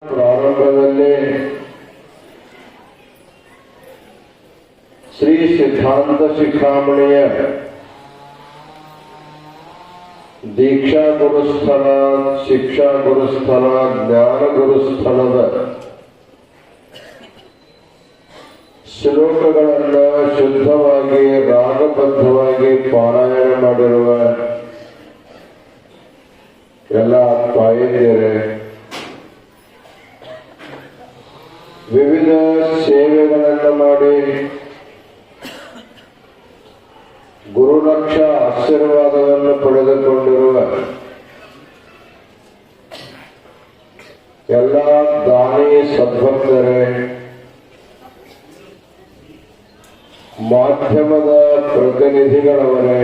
ಪ್ರಾರಂಭದಲ್ಲಿ ಶ್ರೀ ಸಿದ್ಧಾಂತ ಶಿಖಾಮಣಿಯ ದೀಕ್ಷಾ ಗುರುಸ್ಥಳ, ಶಿಕ್ಷಾ ಗುರುಸ್ಥಳ, ಜ್ಞಾನ ಗುರುಸ್ಥಳದ ಶ್ಲೋಕಗಳನ್ನು ಶುದ್ಧವಾಗಿ ರಾಗಬದ್ಧವಾಗಿ ಪಾರಾಯಣ ಮಾಡಿರುವ ಎಲ್ಲ ತಾಯಂದಿರೇ, ವಿವಿಧ ಸೇವೆಗಳನ್ನು ಮಾಡಿ ಗುರುರಕ್ಷ ಆಶೀರ್ವಾದವನ್ನು ಪಡೆದುಕೊಂಡಿರುವ ಎಲ್ಲ ದಾನಿ ಸದ್ಭಕ್ತರೇ, ಮಾಧ್ಯಮದ ಪ್ರತಿನಿಧಿಗಳವರೇ,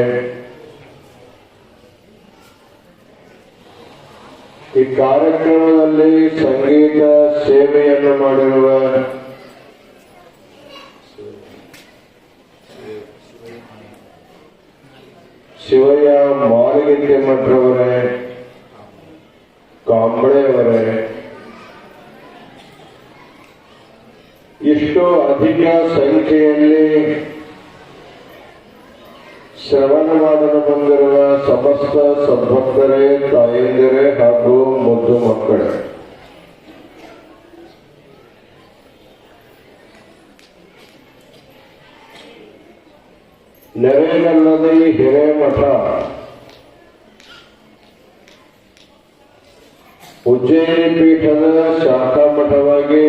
ಈ ಕಾರ್ಯಕ್ರಮದಲ್ಲಿ ಸಂಗೀತ ಸೇವೆಯನ್ನು ಮಾಡಿರುವ ಶಿವಯ್ಯ ಮಾಲಿಗೆ ಮಠರವರೇ, ಕಾಂಬಳೆಯವರೇ, ಇಷ್ಟು ಅಧಿಕ ಸಂಖ್ಯೆಯಲ್ಲಿ ಶ್ರವಣ ಮಾಡಲು ಬಂದಿರುವ ಸಮಸ್ತ ಸದ್ಭಕ್ತರೇ, ತಾಯಂದಿರೇ ಹಾಗೂ ಮುದ್ದು ಮಕ್ಕಳೇ, ನೆರೆಗಲ್ಲದ ಈ ಹಿರೇಮಠ ಉಜ್ಜಯಿನಿ ಪೀಠದ ಶಾಖಾ ಮಠವಾಗಿ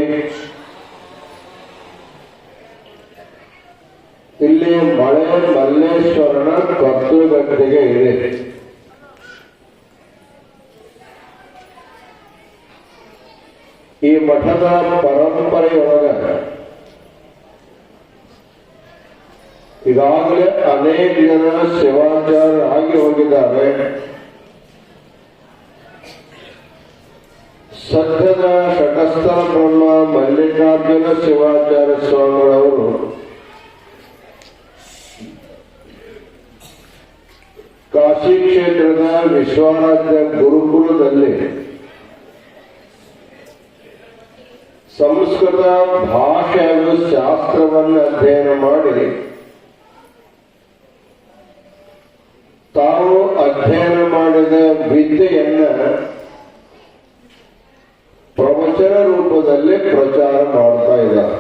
ಇಲ್ಲಿ ಮಳೆ ಮಲ್ಲೇಶ್ವರನ ಕತ್ತುಗದ್ದೆಗೆ ಇದೆ. ಈ ಮಠದ ಪರಂಪರೆಯೊಳಗ ಈಗಾಗಲೇ ಅನೇಕ ಜನ ಶಿವಾಚಾರ್ಯರಾಗಿ ಹೋಗಿದ್ದಾರೆ. ಸದ್ಯದ ಶಟಸ್ಥಲ ಬ್ರಹ್ಮ ಮಲ್ಲಿಕಾರ್ಜುನ ಶಿವಾಚಾರ್ಯ ಸ್ವಾಮಿಗಳವರು ಕಾಶಿ ಕ್ಷೇತ್ರದ ವಿಶ್ವರಾಜ್ಯ ಗುರುಕುಲದಲ್ಲಿ ಸಂಸ್ಕೃತ ಭಾಷೆ ಹಾಗೂ ಶಾಸ್ತ್ರವನ್ನು ಅಧ್ಯಯನ ಮಾಡಿ ತಾವು ಅಧ್ಯಯನ ಮಾಡಿದ ವಿದ್ಯೆಯನ್ನ ಪ್ರವಚನ ರೂಪದಲ್ಲಿ ಪ್ರಚಾರ ಮಾಡ್ತಾ ಇದ್ದಾರೆ.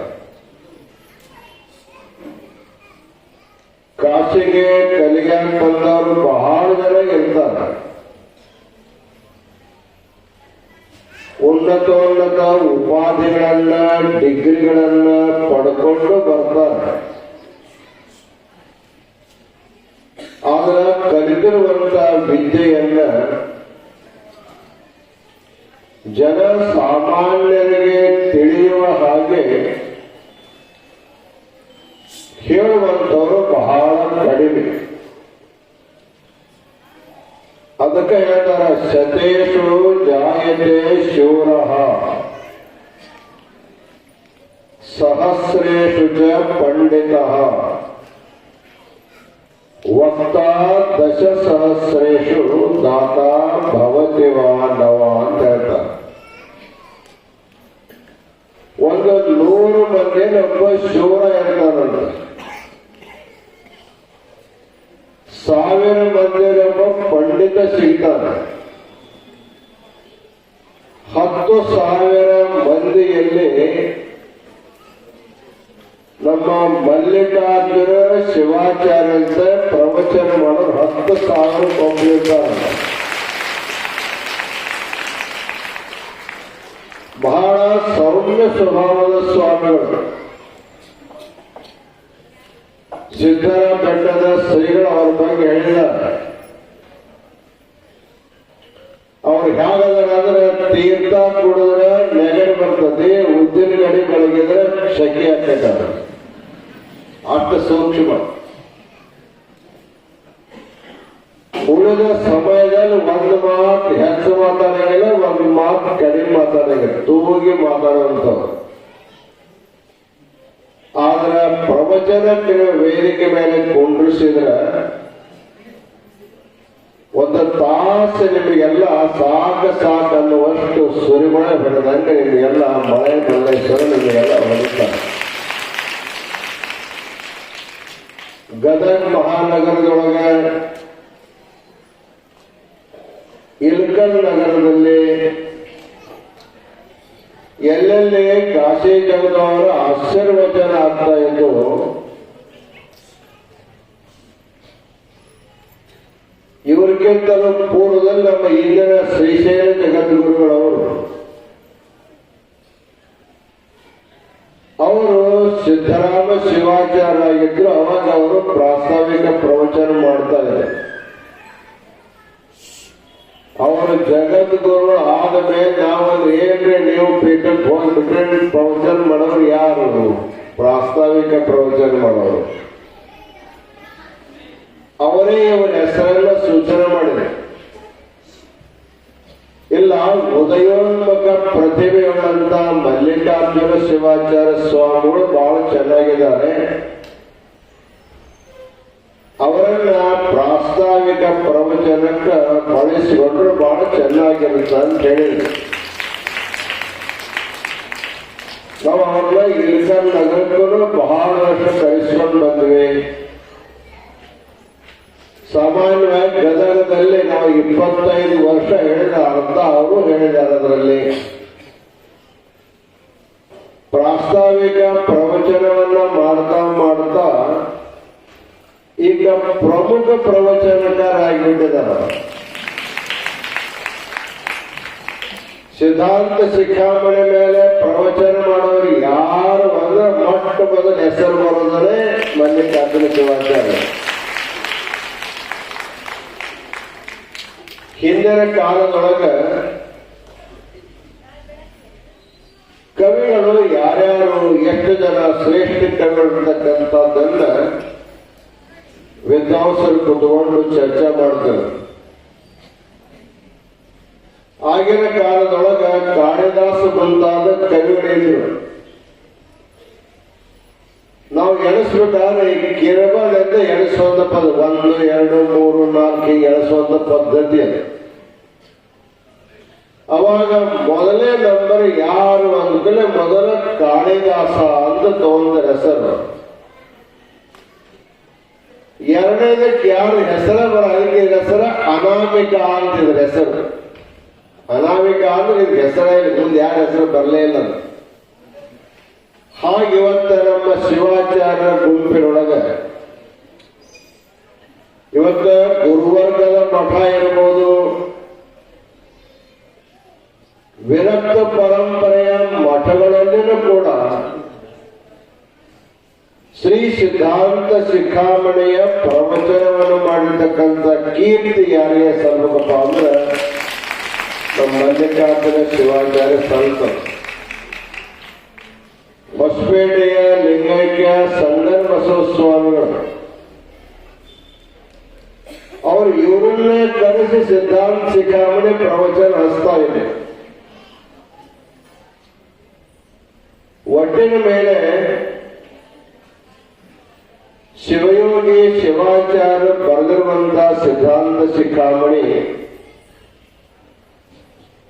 ಕಾಶಿಗೆ ಕಲಿಗೆ ಬಂದವರು ಬಹಳ ಜನ ಇರ್ತಾರೆ. ಉನ್ನತ ಉಪಾಧಿಗಳನ್ನ, ಡಿಗ್ರಿಗಳನ್ನ ಪಡ್ಕೊಂಡು ಬರ್ತಾರೆ. ಆದ್ರೆ ಕಲಿತಿರುವಂತ ವಿದ್ಯೆಯನ್ನ ಜನ ಸಾಮಾನ್ಯರಿಗೆ ತಿಳಿಯುವ ಹಾಗೆ ಹೇಳುವಂತವರು ಬಹಳ ಕಡಿಮೆ. ಅದಕ್ಕೆ ಹೇಳ್ತಾರೆ, ಶತೇಶು ಜಾಯತೆ ಶೂರಃ ಸಹಸ್ರೇಷು ಚ ಪಂಡಿತಃ ವಕ್ತಾ ದಶಸಹಸ್ರೇಷು ದಾತಾ ಭವತಿ ವಾ ನವ ಅಂತ ಹೇಳ್ತಾರೆ. 100 ಮಂದಿಯಲ್ಲಿ ಒಬ್ಬ ಶೂರ ಇರ್ತಾನಂತ, 1000 ಮಂದಿಯಲ್ಲಿ ಒಬ್ಬ ಪಂಡಿತ ಸಿಗ್ತಾನೆ, 10,000 ಮಂದಿಯಲ್ಲಿ ನಮ್ಮ ಮಲ್ಲಿಕಾರ್ಜುನ ಶಿವಾಚಾರ್ಯ ಅಂತ ಪ್ರವಚನ ಮಾಡೋರು 10,000 ಕೊಂಬಿರ್ತಾರೆ. ಬಹಳ ಸೌಮ್ಯ ಸ್ವಭಾವದ ಸ್ವಾಮಿಗಳು. ಸಿದ್ಧರ ಬೆಟ್ಟದ ಶ್ರೀಗಳು ಅವ್ರ ಬಗ್ಗೆ ಹೇಳಿದ್ದಾರೆ. ಅವ್ರು ಹೇಗಂದ್ರೆ ತೀರ್ಥ ಕುಡಿದ್ರೆ ನೆಗಡಿ ಬರ್ತದೆ, ಉದ್ದಿನ ಗಡಿ ಬೆಳಗಿದ್ರೆ ಶೆಕೆ ಆಗ್ತೈತಾರೆ. ಅಷ್ಟು ಸೂಕ್ಷ್ಮ. ಉಳಿದ ಸಮಯದಲ್ಲಿ ಒಂದು ಮಾತು ಹೆಚ್ಚು ಮಾತಾಡಂಗಿಲ್ಲ, ಒಂದು ಮಾತು ಕಡಿಮೆ ಮಾತಾಡಂಗಿಲ್ಲ, ತೂಗಿ ಮಾತಾಡುವಂಥವ್ರು. ಆದ್ರೆ ಪ್ರವಚನಕ್ಕೆ ವೇದಿಕೆ ಮೇಲೆ ಕುಂಡ್ರಿಸಿದ್ರೆ ಒಂದು ತಾಸು ನಿಮಗೆಲ್ಲ ಸಾಕನ್ನುವಷ್ಟು ಸುರಿಮಳೆ ಹೊಡೆದಂಗೆ ನಿಮಗೆಲ್ಲ ಮಳೆ ಮಲ್ಲೇಶ್ವರ ನಿಮಗೆಲ್ಲ ಹೊಡಿತಾರೆ. ಗದಗ ಮಹಾನಗರದೊಳಗೆ ಇಲ್ಕಲ್ ನಗರದಲ್ಲಿ ಎಲ್ಲೆಲ್ಲಿ ಕಾಶಿ ಜಗದವರ ಆಶೀರ್ವಚನ ಆಗ್ತಾ ಇದ್ದು ಇವರಿಗಿಂತಲೂ ಪೂರ್ವದಲ್ಲಿ ನಮ್ಮ ಈಗಿನ ಶ್ರೀಶೈಲ ಜಗದ್ಗುರುಗಳವರು ಅವರು ಸಿದ್ದರಾಮ ಶಿವಾಚಾರ್ಯ ಆಗಿದ್ರು. ಅವಾಗ ಅವರು ಪ್ರಾಸ್ತಾವಿಕ ಪ್ರವಚನ ಮಾಡ್ತಾ ಇದ್ದಾರೆ. ಅವರು ಜಗದ್ಗುರು ಆದ ಮೇಲೆ ನಾವು ಏನ್ರಿ ನೀವು ಪೀಠಕ್ಕೆ ಹೋಗ್ಬಿಟ್ರೆ ಪ್ರವಚನ ಮಾಡೋರು ಯಾರು? ಪ್ರಾಸ್ತಾವಿಕ ಪ್ರವಚನ ಮಾಡೋರು ಅವರೇ ಇವರ ಹೆಸರೆಲ್ಲ ಸೂಚನೆ ಮಾಡಿದೆ. ಇಲ್ಲ ಉದಯೋನ್ಮುಖ ಪ್ರತಿಭೆಗಳಂತ ಮಲ್ಲಿಕಾರ್ಜುನ ಶಿವಾಚಾರ್ಯ ಸ್ವಾಮಿಗಳು ಬಹಳ ಚೆನ್ನಾಗಿದ್ದಾರೆ. ಅವರನ್ನ ಪ್ರಾಸ್ತಾವಿಕ ಪ್ರವಚನಕ್ಕೆ ಬಳಸಿಕೊಂಡ್ರೆ ಬಹಳ ಚೆನ್ನಾಗಿರುತ್ತೆ ಅಂತ ಹೇಳಿದ್ರು. ನಾವು ಅವ್ರನ್ನ ಇಲ್ಕಲ್ ನಗರಕ್ಕೂ ಬಹಳ ವರ್ಷ ಕರೆಸ್ಕೊಂಡು ಬಂದ್ವಿ. ಸಾಮಾನ್ಯವಾಗಿ ಗದಗದಲ್ಲಿ ನಾವು 25 ವರ್ಷ ಹೇಳಿದ ಅರ್ಥ ಅವರು ಹೇಳಿದ್ದಾರೆ. ಅದರಲ್ಲಿ ಪ್ರಾಸ್ತಾವಿಕ ಪ್ರವಚನವನ್ನ ಮಾಡ್ತಾ ಈಗ ಪ್ರಮುಖ ಪ್ರವಚನಕಾರರಾಗಿಬಿಟ್ಟಿದ್ದಾರೆ. ಸಿದ್ಧಾಂತ ಶಿಖಾಮಣಿ ಮೇಲೆ ಪ್ರವಚನ ಮಾಡೋರು ಯಾರು ಅಂದ್ರೆ ಮೊಟ್ಟ ಮೊದಲ ಹೆಸರು ಬರೋದ್ರೆ ಮಲ್ಲಿಕಾರ್ಜುನ ಶಿವಾಚಾರ್ಯ. ಹಿಂದಿನ ಕಾಲದೊಳಗ ಕವಿಗಳು ಯಾರ್ಯಾರು ಎಷ್ಟು ಜನ ಶ್ರೇಷ್ಠ ಕವಿಗಳಿರ್ತಕ್ಕಂಥದ್ದನ್ನ ವಿದ್ವಾಂಸರು ಕುತ್ಕೊಂಡು ಚರ್ಚೆ ಮಾಡ್ತಾರೆ. ಆಗಿನ ಕಾಲದೊಳಗ ಕಾಳಿದಾಸ ಮುಂತಾದ ಕವಿಗಳಿದ್ರು. ನಾವು ಎಣಿಸ್ಬೇಕಾದ್ರೆ ಈ ಕೇರಳದಿಂದ ಎಣಿಸುವಂತ ಪದ 1, 2, 3, 4 ಎಣಿಸುವಂತ ಪದ್ಧತಿ ಅದು. ಅವಾಗ ಮೊದಲೇ ನಂಬರ್ ಯಾರು ಅಂದ್ಮೇಲೆ ಮೊದಲ ಕಾಳಿದಾಸ ಅಂತ ತಗೊಂಡ ಹೆಸರು. ಎರಡನೇದಕ್ಕೆ ಯಾರು ಹೆಸರ ಅದಕ್ಕೆ ಹೆಸರ ಅನಾಮಿಕ ಅಂತಿದ್ರ ಹೆಸರು. ಅನಾಮಿಕ ಅಂದ್ರೆ ಇದು ಹೆಸರೇ ಇಲ್ಲ, ಮುಂದೆ ಯಾರ ಹೆಸರು ಬರಲೇ ಇಲ್ಲ. ಹಾಗೆ ಇವತ್ತ ನಮ್ಮ ಶಿವಾಚಾರ್ಯ ಗುಂಪಿನೊಳಗ ಇವತ್ತ ಗುರುವರ್ಗದ ಮಠ ಇರ್ಬೋದು, ವಿರಕ್ತ ಪರಂಪರೆಯ ಮಠಗಳಲ್ಲಿನೂ ಕೂಡ ಶ್ರೀ ಸಿದ್ಧಾಂತ ಶಿಖಾಮಣಿಯ ಪ್ರವಚನವನ್ನು ಮಾಡಿರ್ತಕ್ಕಂಥ ಕೀರ್ತಿ ಯಾರಿಗೆ ಸಲ್ಲಬೇಕಪ್ಪ ಅಂದ್ರೆ ನಮ್ಮ ಮಲ್ಲಿಕಾರ್ಜುನ ಶಿವಾಚಾರ್ಯ ಸಲ್ತಾರೆ. ಹೊಸಪೇಟೆಯ ಲಿಂಗೈಕ್ಯ ಸಂಗನ ಬಸವ ಸ್ವಾಮಿಗಳು ಅವರು ಇವರನ್ನೇ ಕರೆಸಿ ಸಿದ್ಧಾಂತ ಶಿಖಾಮಣಿ ಪ್ರವಚನ ಹಚ್ತಾ ಇದೆ. ಒಟ್ಟಿನ ಮೇಲೆ ಶಿವಯೋಗಿ ಶಿವಾಚಾರ್ಯ ಬರೆದಿರುವಂತಹ ಸಿದ್ಧಾಂತ ಶಿಖಾಮಣಿ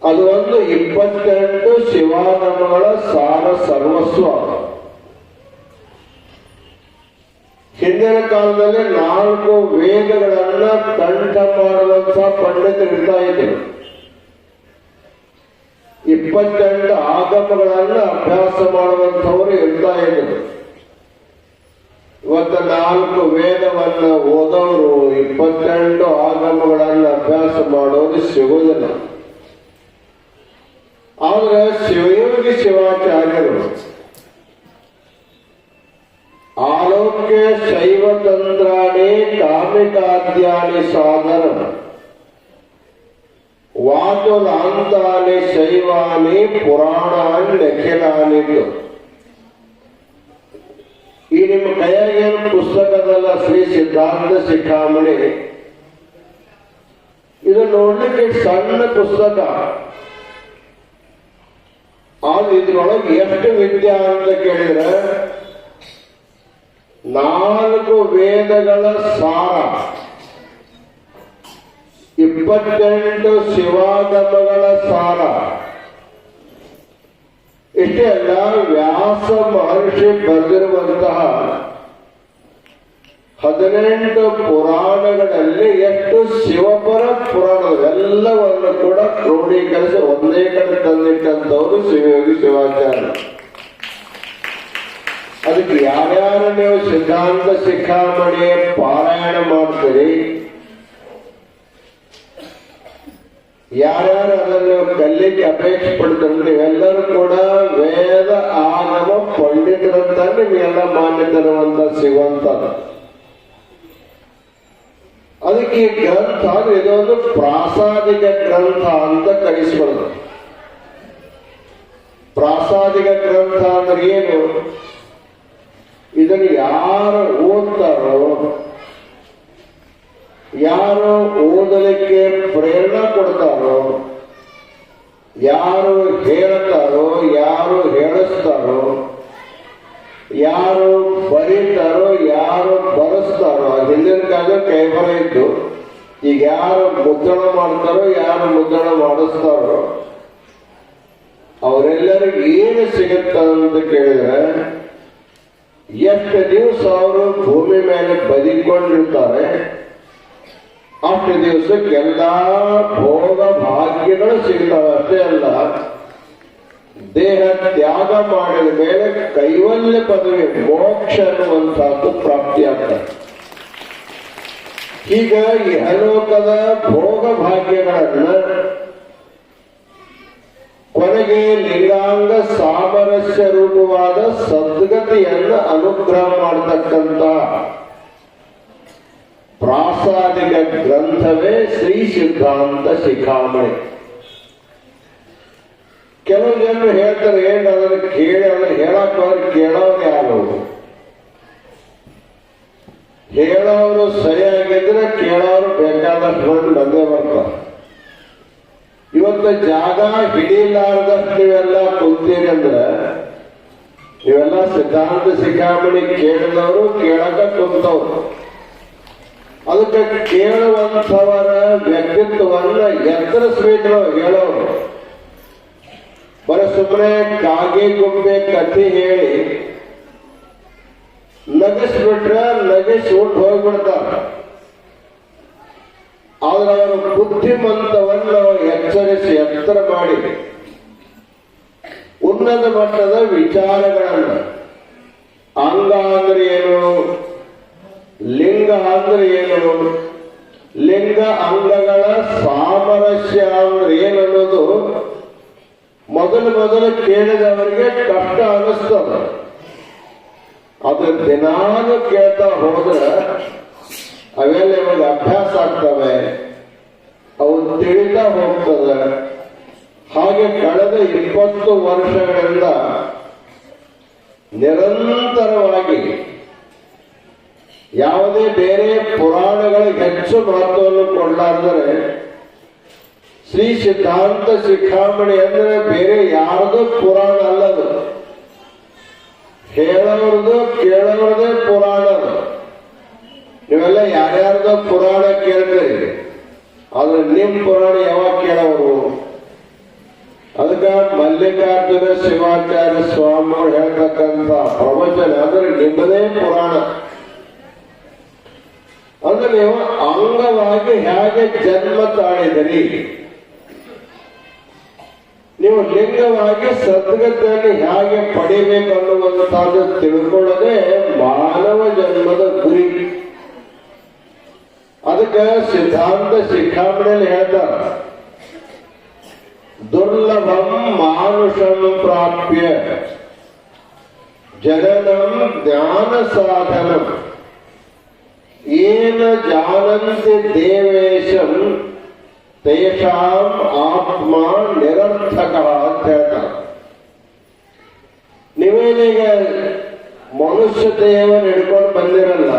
ಅದು ಒಂದು 28 ಶಿವಾನಮಗಳ ಸಾರ ಸರ್ವಸ್ವ. ಹಿಂದಿನ ಕಾಲದಲ್ಲಿ 4 ವೇದಗಳನ್ನ ಕಂಠ ಮಾಡುವಂತಹ ಪಂಡಿತರು ಇರ್ತಾ ಇದ್ದರು. 28 ಆಗಮಗಳನ್ನ ಅಭ್ಯಾಸ ಮಾಡುವಂಥವರು ಇರ್ತಾ ಇದ್ದರು. ಇವತ್ತು 4 ವೇದವನ್ನ ಓದೋರು 28 ಆಗಮಗಳನ್ನ ಅಭ್ಯಾಸ ಮಾಡೋದು ಸಿಗುವುದಿಲ್ಲ. ಆದ್ರೆ ಶಿವಯೋಗಿ ಶಿವಾಚಾರ್ಯರು ಆಲೋಕ್ಯ ಶೈವತಂತ್ರಾಣಿ ಕಾಮಿಕಾದ್ಯಾನಿ ಸಾಧನ ವಾತುಲಾಂತಾನಿ ಶೈವಾನಿ ಪುರಾಣಾನಿ ನಿಖಿಲಾನಿದ್ದು. ಈ ನಿಮ್ಮ ಕೈಯಾಗೇನು ಪುಸ್ತಕದಲ್ಲ ಶ್ರೀ ಸಿದ್ಧಾಂತ ಶಿಖಾಮಣಿ, ಇದು ನೋಡ್ಲಿಕ್ಕೆ ಸಣ್ಣ ಪುಸ್ತಕ. ಆದ್ರೆ ಇದ್ರೊಳಗೆ ಎಷ್ಟು ವಿದ್ಯಾ ಅಂತ ಕೇಳಿದ್ರೆ 4 ವೇದಗಳ ಸಾರ 28 ಶಿವಾಗಮಗಳ ಸಾರ. ಇಷ್ಟೇ ಅಲ್ಲ, ವ್ಯಾಸ ಮಹರ್ಷಿ ಬರೆದಿರುವಂತಹ 18 ಪುರಾಣಗಳಲ್ಲಿ ಎಷ್ಟು ಶಿವಪರ ಪುರಾಣವೆಲ್ಲವನ್ನು ಕೂಡ ಕ್ರೋಢೀಕರಿಸಿ ಒಂದೇ ಕಡೆ ತಂದಿಟ್ಟಂತವರು ಶಿವಯೋಗಿ ಶಿವಾಚಾರ್ಯ. ಅದಕ್ಕೆ ಯಾರ್ಯಾರು ನೀವು ಸಿದ್ಧಾಂತ ಶಿಖಾಮಣಿ ಪಾರಾಯಣ ಮಾಡ್ತೀರಿ, ಯಾರ್ಯಾರು ಅದನ್ನು ಕಲಿಕೆ ಅಪೇಕ್ಷೆ ಪಡ್ತಾರೆ, ನೀವೆಲ್ಲರೂ ಕೂಡ ವೇದ ಆಗಮ ಪಂಡಿತರಂತ ನಿಮಗೆಲ್ಲ ಮಾನ್ಯತರುವಂತ ಸಿಗುವಂತ. ಅದಕ್ಕೆ ಈ ಗ್ರಂಥ ಇದೊಂದು ಪ್ರಾಸಾದಿಕ ಗ್ರಂಥ ಅಂತ ಕರೆಸ್ಕೊಳ್ಳೋದು. ಪ್ರಾಸಾದಿಕ ಗ್ರಂಥ ಅಂದ್ರೆ ಏನು? ಇದನ್ನು ಯಾರು ಓದ್ತಾರೋ, ಯಾರು ಓದಲಿಕ್ಕೆ ಪ್ರೇರಣೆ ಕೊಡ್ತಾರೋ, ಯಾರು ಹೇಳ್ತಾರೋ, ಯಾರು ಹೇಳಿಸ್ತಾರೋ, ಯಾರು ಬರೀತಾರೋ, ಯಾರು ಬರೆಸ್ತಾರೋ, ಹಿಂದಿನ ಕಾಲ ಕೈಬರ ಇದ್ದು, ಈಗ ಯಾರು ಮುದ್ರಣ ಮಾಡ್ತಾರೋ, ಯಾರು ಮುದ್ರಣ ಮಾಡಿಸ್ತಾರೋ ಅವರೆಲ್ಲರಿಗೂ ಏನು ಸಿಗುತ್ತಂತ ಕೇಳಿದ್ರೆ, ಎಷ್ಟು ದಿವಸ ಅವರು ಭೂಮಿ ಮೇಲೆ ಬದುಕೊಂಡಿರ್ತಾರೆ ಅಷ್ಟು ದಿವಸಕ್ಕೆ ಎಲ್ಲಾ ಭೋಗ ಭಾಗ್ಯಗಳು ಸಿಗ್ತವೆ. ಅಷ್ಟೇ ಅಲ್ಲ, ದೇಹ ತ್ಯಾಗ ಮಾಡಿದ ಮೇಲೆ ಕೈವಲ್ಯ ಪದವಿ ಮೋಕ್ಷ ಅನ್ನುವಂತಹದ್ದು ಪ್ರಾಪ್ತಿಯಾಗ್ತದೆ. ಈಗ ಇಹಲೋಕದ ಭೋಗ ಭಾಗ್ಯಗಳನ್ನ ಕೊನೆಗೆ ಲಿಂಗಾಂಗ ಸಾಮರಸ್ಯ ರೂಪವಾದ ಸದ್ಗತಿಯನ್ನು ಅನುಗ್ರಹ ಮಾಡತಕ್ಕಂತ ಪ್ರಾಸಾದಿಕ ಗ್ರಂಥವೇ ಶ್ರೀ ಸಿದ್ಧಾಂತ ಶಿಖಾಮಣಿ. ಕೆಲವು ಜನರು ಹೇಳ್ತಾರೆ, ಏನ್ ಅದನ್ನು ಕೇಳಿ ಅದನ್ನು ಹೇಳಕ್ ಕೇಳೋರು ಯಾರು? ಹೇಳೋರು ಸರಿಯಾಗಿದ್ರೆ ಕೇಳೋರು ಬೇಕಾದಷ್ಟು ಮಂದಿ ಬಂದೇ ಬರ್ತಾರೆ. ಇವತ್ತು ಜಾಗ ಹಿಡಿಲಾರ್ದಷ್ಟು ನೀವೆಲ್ಲ ಕುಂತೀರಿ ಅಂದ್ರೆ ನೀವೆಲ್ಲ ಸಿದ್ಧಾಂತ ಶಿಖಾಮಣಿ ಕೇಳಿದವರು, ಕೇಳಕ ಕುಂತವ್ರು. ಅದಕ್ಕೆ ಕೇಳುವಂಥವರ ವ್ಯಕ್ತಿತ್ವವನ್ನ ಎತ್ತರಿಸ್ಬೇಕು ಹೇಳೋರು. ಬರೀ ಸುಮ್ಮನೆ ಕಾಗೆ ಗುಂಬೆ ಕಥೆ ಹೇಳಿ ನಗಿಸ್ಬಿಟ್ರೆ ನಗಿಸಿ ಉಂಟು ಹೋಗ್ಬಿಡ್ತಾರ. ಆದ್ರೆ ಅವರ ಬುದ್ಧಿಮಂತವನ್ನು ಎಚ್ಚರಿಸಿ ಎತ್ತರ ಮಾಡಿ ಉನ್ನತ ಮಟ್ಟದ ವಿಚಾರಗಳನ್ನು, ಅಂಗ ಅಂದ್ರೆ ಏನು, ಲಿಂಗ ಅಂದ್ರೆ ಏನು, ಲಿಂಗ ಅಂಗಗಳ ಸಾಮರಸ್ಯ ಅಂದ್ರೆ ಏನನ್ನೋದು ಮೊದಲು ಕೇಳಿದವರಿಗೆ ಕಷ್ಟ ಅನಿಸ್ತದ. ಅದು ದಿನಾನು ಕೇಳ್ತಾ ಹೋದ್ರೆ ಅವೆಲ್ಲ ಇವಾಗ ಅಭ್ಯಾಸ ಆಗ್ತವೆ, ಅವು ತಿಳಿತಾ ಹೋಗ್ತದೆ. ಹಾಗೆ ಕಳೆದ 20 ವರ್ಷಗಳಿಂದ ನಿರಂತರವಾಗಿ ಯಾವುದೇ ಬೇರೆ ಪುರಾಣಗಳಿಗೆ ಹೆಚ್ಚು ಮಹತ್ವವನ್ನು ಕೊಡಲಾರ್ದರೆ ಶ್ರೀ ಸಿದ್ಧಾಂತ ಶಿಖಾಮಣಿ ಅಂದ್ರೆ ಬೇರೆ ಯಾರದು ಪುರಾಣ ಅಲ್ಲದು, ಹೇಳೋರ್ದು ಕೇಳೋರ್ದೇ ಪುರಾಣ. ನೀವೆಲ್ಲ ಯಾರ್ಯಾರ್ದು ಪುರಾಣ ಕೇಳ್ತೀರಿ, ಆದ್ರೆ ನಿಮ್ ಪುರಾಣ ಯಾವಾಗ ಕೇಳೋರು? ಅದಕ್ಕೆ ಮಲ್ಲಿಕಾರ್ಜುನ ಶಿವಾಚಾರ್ಯ ಸ್ವಾಮಿಗಳು ಹೇಳ್ತಕ್ಕಂಥ ಪ್ರವಚನ ಅಂದ್ರೆ ನಿಮ್ಮದೇ ಪುರಾಣ. ಅಂದ್ರೆ ನೀವು ಅಂಗವಾಗಿ ಹೇಗೆ ಜನ್ಮ ತಾಳಿದಿರಿ, ನೀವು ಲಿಂಗವಾಗಿ ಸದ್ಗತಿಯನ್ನು ಹೇಗೆ ಪಡಿಬೇಕು ಅನ್ನುವಂಥದ್ದು ತಿಳ್ಕೊಳ್ಳೋದೇ ಮಾನವ ಜನ್ಮದ ಗುರಿ. ಅದಕ್ಕೆ ಸಿದ್ಧಾಂತ ಶಿಖಾಮಣಿಯಲ್ಲಿ ಹೇಳ್ತಾರ, ದುರ್ಲಭಂ ಮಾನುಷಂ ಪ್ರಾಪ್ಯ ಜನನಂ ಜ್ಞಾನ ಸಾಧನಂ ಏನ ಜಾನಂತಿ ದೇವೇಶಂ ತೇಷಾಂ ಆತ್ಮ ನಿರರ್ಥಕ ಅಂತ ಹೇಳ್ತಾರೆ. ನೀವೇನೀಗ ಮನುಷ್ಯ ದೇಹವನ್ನು ಹಿಡ್ಕೊಂಡು ಬಂದಿರಲ್ಲ,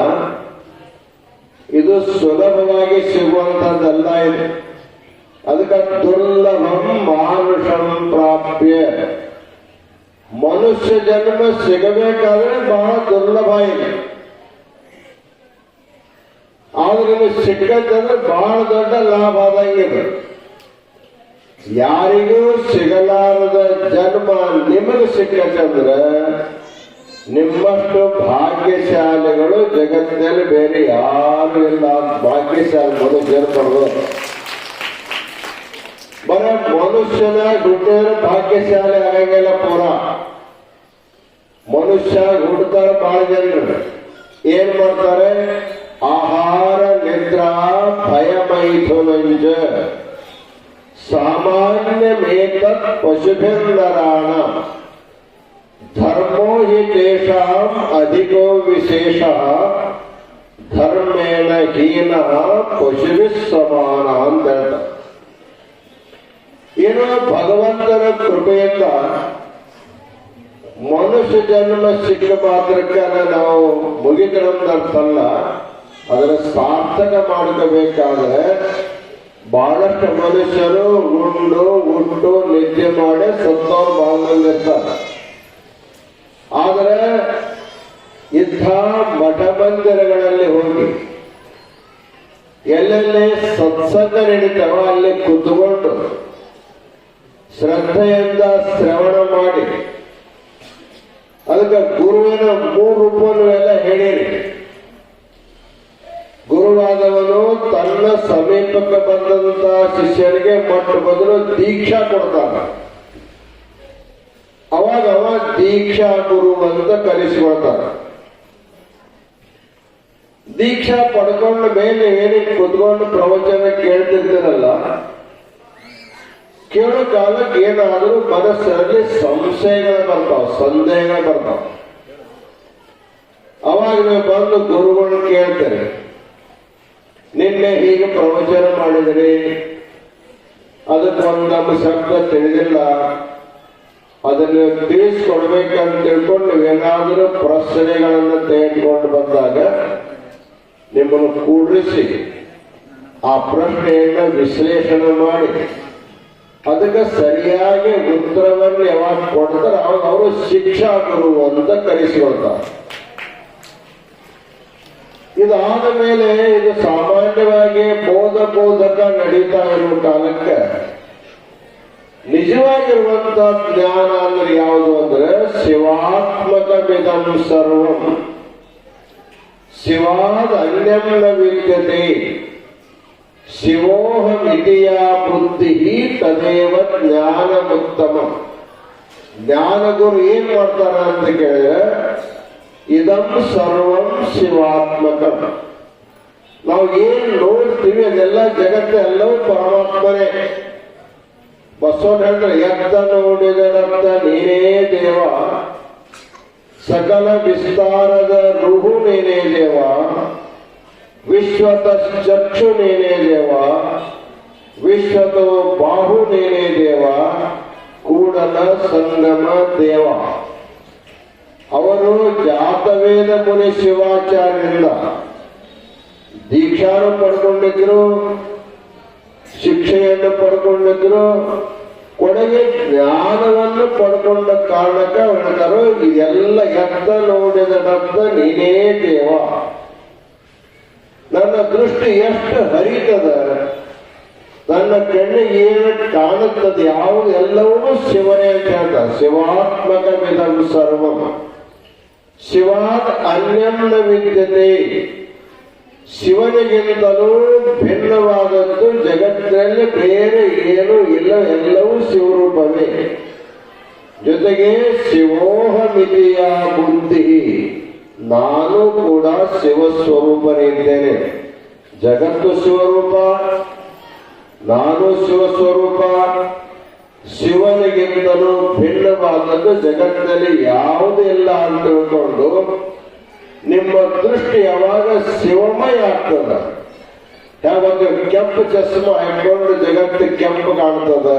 ಇದು ಸುಲಭವಾಗಿ ಸಿಗುವಂತದ್ದಲ್ಲ. ಇದು ಅದಕ್ಕೆ ದುರ್ಲಭಂ ಮಾನುಷಂ ಪ್ರಾಪ್ಯ, ಮನುಷ್ಯ ಜನ್ಮ ಸಿಗಬೇಕಾದ್ರೆ ಬಹಳ ದುರ್ಲಭ ಇದೆ. ಆದ್ರೆ ನಿಮಗೆ ಸಿಕ್ಕತ್ತಂದ್ರೆ ಬಹಳ ದೊಡ್ಡ ಲಾಭ ಆದಂಗಿದೆ. ಯಾರಿಗೂ ಸಿಗಲಾರದ ಜನ್ಮ ನಿಮಗೆ ಸಿಕ್ಕತ್ತಂದ್ರೆ ನಿಮ್ಮಷ್ಟು ಭಾಗ್ಯಶಾಲಿಗಳು ಜಗತ್ತಿನಲ್ಲಿ ಬೇರೆ ಯಾರು ಇಲ್ಲ. ಭಾಗ್ಯಶಾಲಿ ಮನುಷ್ಯರು ಪಡೆದು ಬರ ಮನುಷ್ಯನ ಹುಟ್ಟಿದ್ರೆ ಭಾಗ್ಯಶಾಲಿ ಆಗಂಗಿಲ್ಲ. ಪೂರ ಮನುಷ್ಯ ಹುಡ್ತಾರ ಬಹಳ ಜನರು ಏನ್ ಮಾಡ್ತಾರೆ, ಆಹಾರ ನಿದ್ರಾ ಭಯ ಮೈಥುನಂಜ ಸಾಮಾನ್ಯ ಮೇತತ್ ಪಶುಭಿನ್ನರಾಣ ಧರ್ಮೋ ಹಿ ತೇಷಾಂ ಅಧಿಕೋ ವಿಶೇಷ ಧರ್ಮೇಣ ಹೀನ ಪಶುಭಿಸ್ ಸಮಾನ ಅಂತ ಹೇಳ್ತಾರೆ. ಏನೋ ಭಗವಂತನ ಕೃಪೆಯಿಂದ ಮನುಷ್ಯ ಜನ್ಮ ಸಿಕ್ಕ ಮಾತ್ರಕ್ಕೆ ನಾವು ಮುಗಿತನಂತ ಅರ್ಥಲ್ಲ. ಅದರ ಸಾರ್ಥಕ ಮಾಡ್ಕೋಬೇಕಾದ್ರೆ ಬಹಳಷ್ಟು ಮನುಷ್ಯರು ಉಂಡು ಉಂಟು ನಿದ್ದೆ ಮಾಡಿ ಸತ್ತವ್ರು ಬಹಳ ಮಂದಿ ಇರ್ತಾರೆ. ಆದರೆ ಇಂಥ ಮಠ ಮಂದಿರಗಳಲ್ಲಿ ಹೋಗಿ ಎಲ್ಲೆಲ್ಲಿ ಸತ್ಸಂಗ ನಡೀತಾವ ಅಲ್ಲಿ ಕುತ್ಕೊಂಡು ಶ್ರದ್ಧೆಯಿಂದ ಶ್ರವಣ ಮಾಡಿ ಅದಕ್ಕೆ ಗುರುವಿನ 3 ರೂಪವನ್ನು ಎಲ್ಲ ಹೇಳಿರಿ. ಗುರುವಾದವನು ತನ್ನ ಸಮೀಪಕ್ಕೆ ಬಂದಂತ ಶಿಷ್ಯನಿಗೆ ಮೊಟ್ಟ ಮೊದಲು ದೀಕ್ಷಾ ಕೊಡ್ತಾನೆ. ಅವಾಗ ಅವ ದೀಕ್ಷಾ ಗುರು ಅಂತ ಕರೆಸಿಕೊಳ್ತಾನೆ. ದೀಕ್ಷಾ ಪಡ್ಕೊಂಡ ಮೇಲೆ ಏನಿಗೆ ಕುತ್ಕೊಂಡು ಪ್ರವಚನ ಕೇಳ್ತಿರ್ತೀರಲ್ಲ, ಕೇಳೋ ಕಾಲಕ್ಕೆ ಏನಾದರೂ ಮನಸ್ಸಲ್ಲಿ ಸಂಶಯಗಳು ಬರ್ತಾವ, ಸಂದೇಹಗಳು ಬರ್ತಾವ. ಅವಾಗ ನೀವು ಬಂದು ಗುರುಗಳು ಕೇಳ್ತಾರೆ, ನಿನ್ನೆ ಹೀಗೆ ಪ್ರವಚನ ಮಾಡಿದ್ರಿ, ಅದಕ್ಕೊಂದು ನಮ್ಮ ಶಬ್ದ ತಿಳಿದಿಲ್ಲ, ಅದನ್ನು ತಿಳಿಸ್ಕೊಡ್ಬೇಕಂತ ತಿಳ್ಕೊಂಡು ನೀವೇನಾದರೂ ಪ್ರಶ್ನೆಗಳನ್ನು ತೆಗೆದುಕೊಂಡು ಬಂದಾಗ ನಿಮ್ಮನ್ನು ಕೂಡಿಸಿ ಆ ಪ್ರಶ್ನೆಯನ್ನ ವಿಶ್ಲೇಷಣೆ ಮಾಡಿ ಅದಕ್ಕೆ ಸರಿಯಾಗಿ ಉತ್ತರವನ್ನು ಯಾವಾಗ ಕೊಡ್ತಾರೆ ಅವಾಗ ಅವರು ಶಿಕ್ಷಾ ಗುರು ಅಂತ ಕರೆಸಿಕೊಳ್ತಾರೆ. ಇದಾದ ಮೇಲೆ ಇದು ಸಾಮಾನ್ಯವಾಗಿ ಬೋಧಕ ನಡೀತಾ ಇರುವ ಕಾಲಕ್ಕೆ ನಿಜವಾಗಿರುವಂತ ಜ್ಞಾನ ಅಂದ್ರೆ ಯಾವುದು ಅಂದ್ರೆ ಶಿವಾತ್ಮಕಮಿದಂ ಸರ್ವಂ ಶಿವಾದ ಅನ್ಯಂನ ವಿದ್ಯತೆ ಶಿವೋಹಮಿತಿಯ ಬುದ್ಧಿ ತದೇವ ಜ್ಞಾನಮುತ್ತಮ. ಜ್ಞಾನಗುರು ಏನ್ ಮಾಡ್ತಾರ ಅಂತ ಕೇಳಿದ್ರೆ ಇದಂ ಸರ್ವಂ ಶಿವಾತ್ಮಕ. ನಾವು ಏನ್ ನೋಡ್ತೀವಿ ಅದೆಲ್ಲ ಜಗತ್ತು ಎಲ್ಲವೂ ಪರಮಾತ್ಮನೇ. ಬಸವಣ್ಣ ಹೇಳ್ತಾರೆ, ಎತ್ತ ನೋಡಿದರಂತ ನೀನೇ ದೇವ, ಸಕಲ ವಿಸ್ತಾರದ ರುಹು ನೀನೇ ದೇವ, ವಿಶ್ವತ ಚಕ್ಷು ನೀನೇ ದೇವ, ವಿಶ್ವತೋ ಬಾಹು ನೀನೇ ದೇವ, ಕೂಡಲ ಸಂಗಮ ದೇವ. ಅವರು ಜಾತವೇದ ಮುನಿ ಶಿವಾಚಾರ್ಯರಿಂದ ದೀಕ್ಷಾನು ಪಡ್ಕೊಂಡಿದ್ರು, ಶಿಕ್ಷೆಯನ್ನು ಪಡ್ಕೊಂಡಿದ್ರು, ಕೊನೆಗೆ ಜ್ಞಾನವನ್ನು ಪಡ್ಕೊಂಡ ಕಾರಣಕ್ಕೆ ಹೇಳ್ತಾರೋ ಇದೆಲ್ಲ ಎತ್ತ ನೋಡಿದಡತ್ತ ನೀನೇ ದೇವ. ನನ್ನ ದೃಷ್ಟಿ ಎಷ್ಟು ಹರಿತದ, ನನ್ನ ಕಣ್ಣಿಗೆ ಏನು ಕಾಣುತ್ತದೆ, ಯಾವುದು ಎಲ್ಲವೂ ಶಿವನೇ ಅಂತ ಹೇಳ್ತಾರೆ. ಶಿವಾತ್ಮಕವಿದಂ ಸರ್ವಂ ಶಿವಾತ್ ಅನ್ಯಂನ ವಿದ್ಯತೆ. ಶಿವನಿಗಿಂತಲೂ ಭಿನ್ನವಾದದ್ದು ಜಗತ್ತಿನಲ್ಲಿ ಬೇರೆ ಏನೂ ಇಲ್ಲ, ಎಲ್ಲವೂ ಶಿವರೂಪವೇ. ಜೊತೆಗೆ ಶಿವೋಹಮಿತಿಯ ಬುದ್ಧಿ, ನಾನು ಕೂಡ ಶಿವಸ್ವರೂಪನಿದ್ದೇನೆ. ಜಗತ್ತು ಶಿವರೂಪ, ನಾನು ಶಿವಸ್ವರೂಪ. ಶಿವನಿಗಿಂತಲೂ ಭಿನ್ನವಾದದ್ದು ಜಗತ್ತಿನಲ್ಲಿ ಯಾವುದೂ ಇಲ್ಲ ಅಂತ ತಿಳ್ಕೊಂಡು ನಿಮ್ಮ ದೃಷ್ಟಿ ಯಾವಾಗ ಶಿವಮಯ ಆಗ್ತದ. ಯಾವಾಗ ಕೆಂಪು ಚಸ್ಮ ಹಾಕೊಂಡು ಜಗತ್ತು ಕೆಂಪು ಕಾಣ್ತದ,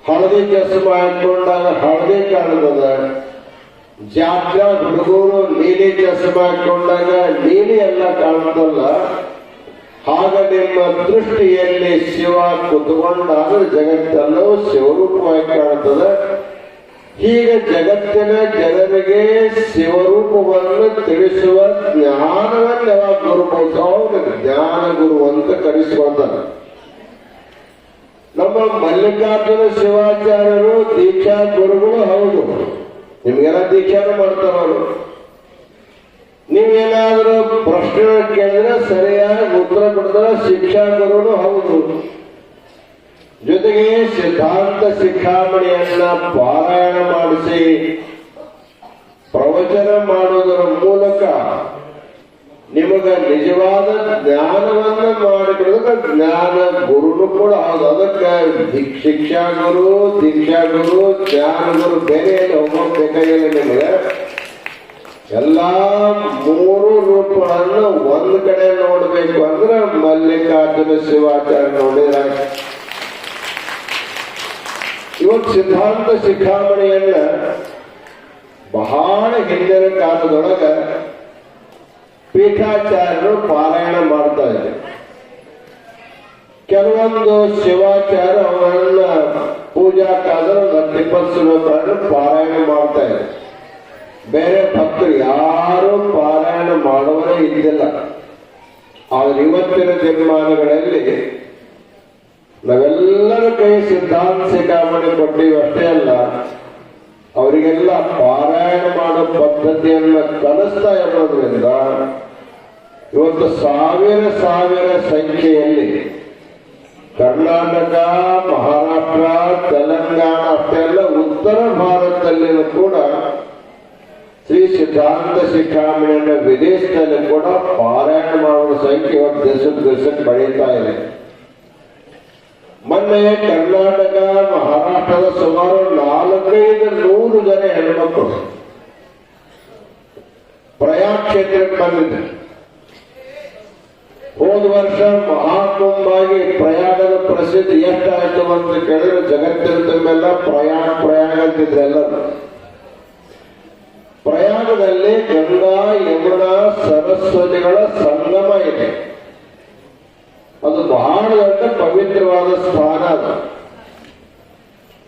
ಹಳದಿ ಚಸ್ಮ ಹಾಕೊಂಡಾಗ ಹಳದಿ ಕಾಣ್ತದ, ಜಾತ್ರಾ ಹುಡುಗರು ನೀಲಿ ಚಸ್ಮ ಹಾಕೊಂಡಾಗ ನೀಲಿ ಎಲ್ಲ ಕಾಣ್ತಲ್ಲ. ಆಗ ನಿಮ್ಮ ದೃಷ್ಟಿಯಲ್ಲಿ ಶಿವ ಕುತ್ಕೊಂಡಾಗ ಜಗತ್ತೆಲ್ಲವೂ ಶಿವರೂಪವಾಗಿ ಕಾಣ್ತದೆ. ಹೀಗೆ ಜಗತ್ತಿನ ಜನರಿಗೆ ಶಿವರೂಪವನ್ನು ತಿಳಿಸುವ ಜ್ಞಾನವನ್ನು ಯಾವಾಗ ಗುರುಬಹುದು ಜ್ಞಾನ ಗುರು ಅಂತ ಕರೆಸಿಕೊಳ್ತಾನೆ. ನಮ್ಮ ಮಲ್ಲಿಕಾರ್ಜುನ ಶಿವಾಚಾರ್ಯರು ದೀಕ್ಷಾ ಗುರುಗಳು ಹೌದು. ನಿಮ್ಗೆಲ್ಲ ದೀಕ್ಷಾನು ಮಾಡ್ತಾರ ಅವರು. ನೀವೇನಾದ್ರೂ ಪ್ರಶ್ನೆ ಕೇಳಿದ್ರೆ ಸರಿಯಾಗಿ ಉತ್ತರ ಕೊಡ್ತಾರ ಶಿಕ್ಷಾ ಗುರುನು ಹೌದು. ಜೊತೆಗೆ ಸಿದ್ಧಾಂತ ಶಿಖಾಮಣಿಯನ್ನ ಪಾರಾಯಣ ಮಾಡಿಸಿ ಪ್ರವಚನ ಮಾಡುವುದರ ಮೂಲಕ ನಿಮಗ ನಿಜವಾದ ಜ್ಞಾನವನ್ನ ಮಾಡಿಕೊಡೋದಕ್ಕೆ ಜ್ಞಾನ ಗುರುನು ಕೂಡ ಹೌದು. ಅದಕ್ಕೆ ಶಿಕ್ಷಾ ಗುರು, ದೀಕ್ಷಾ ಗುರು, ಜ್ಞಾನ ಗುರು ಬೇರೆ ಹೋಗೋಕ್ ಬೇಕಾಗಿಲ್ಲ. ನಿಮಗೆ ಎಲ್ಲಾ ಮೂರು ರೂಪಗಳನ್ನು ಒಂದ್ ಕಡೆ ನೋಡ್ಬೇಕು ಅಂದ್ರೆ ಮಲ್ಲಿಕಾರ್ಜುನ ಶಿವಾಚಾರ್ಯ ನೋಡಿದ್ರೆ. ಇವತ್ತು ಸಿದ್ಧಾಂತ ಶಿಖಾಮಣಿಯನ್ನ ಬಹಳ ಹಿಂದಿನ ಕಾಲದೊಳಗ ಪೀಠಾಚಾರ್ಯರು ಪಾರಾಯಣ ಮಾಡ್ತಾ ಇದ್ದಾರೆ. ಕೆಲವೊಂದು ಶಿವಾಚಾರ್ಯ ಅವರನ್ನ ಪೂಜಾ ಕಾಲದಲ್ಲಿ 20 ರೂಪಾಯಿ ಪಾರಾಯಣ ಮಾಡ್ತಾ ಇದ್ದಾರೆ. ಬೇರೆ ಭಕ್ತರು ಯಾರು ಪಾರಾಯಣ ಮಾಡುವರೇ ಇದ್ದಿಲ್ಲ. ಆದ್ರೆ ಇವತ್ತಿನ ದಿನಮಾನಗಳಲ್ಲಿ ನಾವೆಲ್ಲರ ಕೈ ಸಿದ್ಧಾಂತ ಶಿಖಾಮಣಿ ಕೊಟ್ಟಿವಿ ಅಷ್ಟೇ ಅಲ್ಲ, ಅವರಿಗೆಲ್ಲ ಪಾರಾಯಣ ಮಾಡೋ ಪದ್ಧತಿಯನ್ನ ಕಲಿಸ್ತಾ ಇರೋದ್ರಿಂದ ಇವತ್ತು ಸಾವಿರ ಸಂಖ್ಯೆಯಲ್ಲಿ ಕರ್ನಾಟಕ, ಮಹಾರಾಷ್ಟ್ರ, ತೆಲಂಗಾಣ ಅಷ್ಟೇ ಅಲ್ಲ ಉತ್ತರ ಭಾರತದಲ್ಲಿಯೂ ಕೂಡ ಶ್ರೀ ಸಿದ್ಧಾಂತ ಶಿಖಾಮಣಿಯನ್ನು ವಿದೇಶದಲ್ಲಿ ಕೂಡ ಪಾರಾಯಣ ಮಾಡುವ ಸಂಖ್ಯೆ ಇವತ್ತು ದಿವಸಕ್ಕೆ ಬೆಳೀತಾ ಇದೆ. ಮೊನ್ನೆ ಕರ್ನಾಟಕ, ಮಹಾರಾಷ್ಟ್ರದ ಸುಮಾರು 400-500 ಜನ ಹೆಣ್ಮಕ್ಕಳು ಪ್ರಯಾಗ್ ಕ್ಷೇತ್ರಕ್ಕೆ ಬಂದಿದ್ದಾರೆ. ಹೋದ ವರ್ಷ ಮಹಾಕುಂಭಾಗಿ ಪ್ರಯಾಗದ ಪ್ರಸಿದ್ಧಿ ಎಷ್ಟಾಯ್ತು ಅಂತ ಕೇಳಿದ್ರೆ ಜಗತ್ತಿನ ತುಂಬೆಲ್ಲ ಪ್ರಯಾಗ ಅಂತಿದ್ರೆ ಎಲ್ಲರೂ. ಪ್ರಯಾಗದಲ್ಲಿ ಗಂಗಾ, ಯಮುನಾ, ಸರಸ್ವತಿಗಳ ಸಂಗಮ ಇದೆ. ಅದು ಬಹಳ ದೊಡ್ಡ ಪವಿತ್ರವಾದ ಸ್ಥಾನ ಅದು.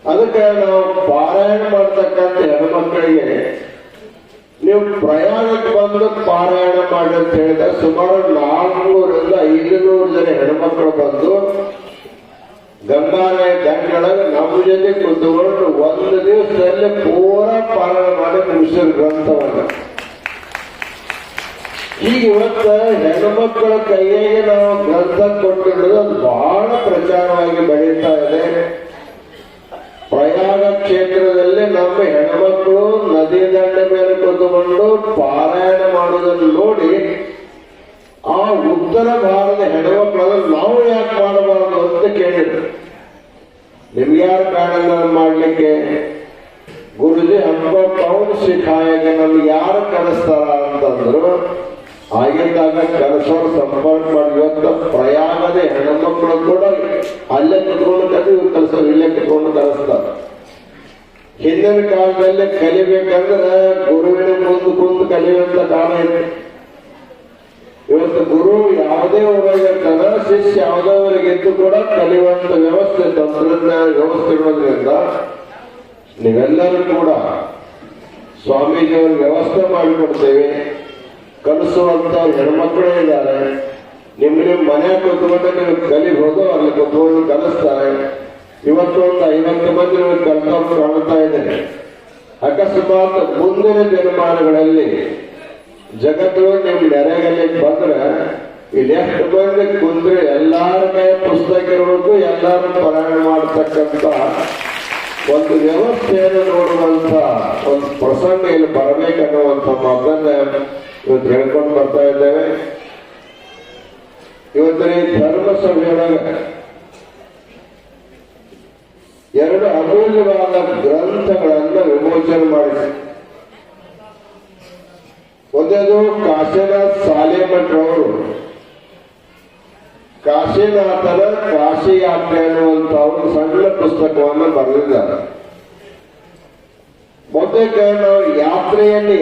ಅದಕ್ಕೆ ನಾವು ಪಾರಾಯಣ ಮಾಡ್ತಕ್ಕಂಥ ಹೆಣ್ಮಕ್ಕಳಿಗೆ ನೀವು ಪ್ರಯಾಣಕ್ಕೆ ಬಂದು ಪಾರಾಯಣ ಮಾಡಿ ಅಂತ ಹೇಳಿದ್ರೆ ಸುಮಾರು 400-500 ಜನ ಹೆಣ್ಮಕ್ಕಳು ಬಂದು ಗಂಗಾನಯ ದಂಡೊಳಗೆ ನಮ್ಮ ಜೊತೆ ಕುಂತುಕೊಂಡು ಒಂದು ದಿವಸದಲ್ಲಿ ಪೂರ ಪಾರಾಯಣ ಮಾಡಿ ಮುಗಿಸಿದ ಗ್ರಂಥವನ್ನು. ಈಗ ಇವತ್ತ ಹೆಣ್ಣುಮಕ್ಕಳ ಕೈಯಾಗೆ ನಾವು ಗ್ರಂಥ ಕೊಟ್ಟಿರೋದು ಅದು ಬಹಳ ಪ್ರಚಾರವಾಗಿ ಬೆಳೀತಾ ಇದೆ. ಪ್ರಯಾಗ ಕ್ಷೇತ್ರದಲ್ಲಿ ನಮ್ಮ ಹೆಣ್ಮಕ್ಕಳು ನದಿ ದಂಡೆ ಮೇಲೆ ಕುಂತುಕೊಂಡು ಪಾರಾಯಣ ಮಾಡುವುದನ್ನು ನೋಡಿ ಆ ಉತ್ತರ ಭಾರತದ ಹೆಣ್ಮಕ್ಕಳನ್ನು ನಾವು ಯಾಕೆ ಮಾಡಬಾರದು ಅಂತ ಕೇಳಿದ್ರು. ನಿಮ್ಗೆ ಯಾರು ಕಾರಣ ಮಾಡ್ಲಿಕ್ಕೆ? ಗುರುಜಿ ಹಬ್ಬ ಕೌನ್ ಸಿಖಾಯಾಗ ನಮ್ಗೆ ಯಾರು ಕಲಿಸ್ತಾರ ಅಂತಂದ್ರು. ಆಗಿದ್ದಾಗ ಕಲಿಸೋರು ಸಂಪರ್ಕ ಮಾಡಿ ಇವತ್ತು ಪ್ರಯಾಗದ ಹೆಣ್ಮಕ್ಳು ಕೂಡ ಅಲ್ಲೇ ಕುತ್ಕೊಂಡು ಕಲಿ ಇವ್ರು ಕಲಿಸೋರು ಇಲ್ಲೇ ಕುತ್ಕೊಂಡು ಕಲಿಸ್ತಾರೆ. ಹಿಂದಿನ ಕಾಲದಲ್ಲಿ ಕಲಿಬೇಕಂದ್ರೆ ಗುರುವಿನ ಕುಂದು ಕಲಿಯುವಂತ ಕಾಲ ಇತ್ತು. ಇವತ್ತು ಗುರು ಯಾವುದೇ ಊರಾಗಿರ್ತಾನ, ಶಿಷ್ಯ ಯಾವುದೇ ಊರಿಗಿದ್ದು ಕೂಡ ಕಲಿಯುವಂತ ವ್ಯವಸ್ಥೆ, ತಂತ್ರಜ್ಞಾನ ವ್ಯವಸ್ಥೆ ಇರೋದ್ರಿಂದ ನೀವೆಲ್ಲರೂ ಕೂಡ ಸ್ವಾಮೀಜಿಯವ್ರ ವ್ಯವಸ್ಥೆ ಮಾಡಿಕೊಡ್ತೇವೆ. ಕಲಿಸುವಂತ ಹೆಣ್ಮಕ್ಳೇ ಇದ್ದಾರೆ. ನಿಮ್ಮ ಮನೆ ಕೂತ್ಕೊಂಡು ನೀವು ಕಲಿಬಹುದು, ಅಲ್ಲಿ ಕೂತ್ಕೊಂಡು ಕಲಿಸ್ತಾರೆ. ಇವತ್ತು ಒಂದು 50 ಮಂದಿ ನೀವು ಕಲ್ತವ್ರು ಕಾಣ್ತಾ ಇದ್ದೇನೆ. ಅಕಸ್ಮಾತ್ ಮುಂದಿನ ದಿನಮಾನಗಳಲ್ಲಿ ಜಗತ್ತು ನಿಮ್ ನೆರೆಗಲ್ಲಿ ಬಂದ್ರೆ ಇಲ್ಲಿ ಎಷ್ಟು ಮಂದಿ ಕುಂದ್ರೆ ಎಲ್ಲಾರ ಕೈ ಪುಸ್ತಕ ಇರಬೇಕು, ಎಲ್ಲಾರು ಪಾರಾಯಣ ಮಾಡತಕ್ಕಂತ ಒಂದು ವ್ಯವಸ್ಥೆಯನ್ನು ನೋಡುವಂತ ಒಂದು ಪ್ರಸಂಗ ಇಲ್ಲಿ ಬರಬೇಕನ್ನುವಂತ ಮಾತನ್ನ ಇವತ್ತು ಹೇಳ್ಕೊಂಡು ಬರ್ತಾ ಇದ್ದೇವೆ. ಇವತ್ತಿನ ಈ ಧರ್ಮಸಭೆಯೊಳಗೆ 2 ಅಮೂಲ್ಯವಾದ ಗ್ರಂಥಗಳನ್ನ ವಿಮೋಚನೆ ಮಾಡಿಸಿ. ಒಂದೇದು ಕಾಶಿನಾಥ್ ಸಾಲೇಮಠರವರು ಕಾಶಿನಾಥನ ಕಾಶಿ ಯಾತ್ರೆ ಅನ್ನುವಂತ ಒಂದು ಸಣ್ಣ ಪುಸ್ತಕವನ್ನು ಬರೆದಿದ್ದಾರೆ. ಮೊದಲಿಗೆ ನಾವು ಯಾತ್ರೆಯನ್ನು